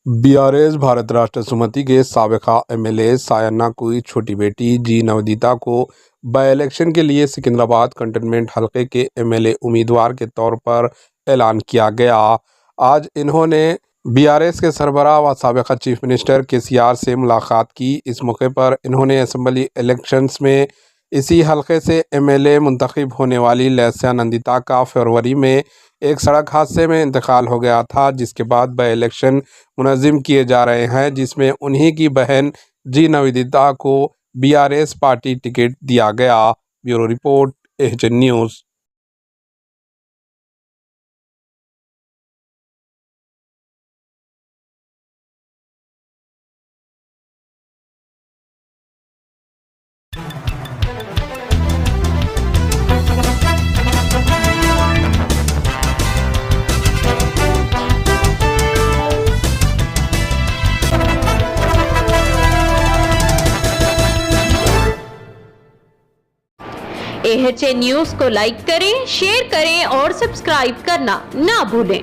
BRS Bharat राष्ट्र समिति के साबिका एमएलए सायना की छोटी बेटी जी नवदीता को बाई इलेक्शन के लिए सिकंदराबाद कंटोनमेंट हलके के एमएलए उम्मीदवार के तौर पर ऐलान किया गया। आज इन्होंने बीआरएस के सरबराह व साबिका चीफ मिनिस्टर केसीआर से मुलाकात की। इस मौके पर इन्होंने असेंबली इलेक्शंस में इसी हलके से एमएलए मुंतखब होने वाली लेस्या नंदिता का फरवरी में एक सड़क हादसे में इंतकाल हो गया था, जिसके बाद बाई इलेक्शन मुनज़्ज़म किए जा रहे हैं, जिसमें उन्हीं की बहन जी नवदीता को बीआरएस पार्टी टिकट दिया गया। Bureau report, HN news. HN news को लाइक करें, शेयर करें और सब्सक्राइब करना ना भूलें।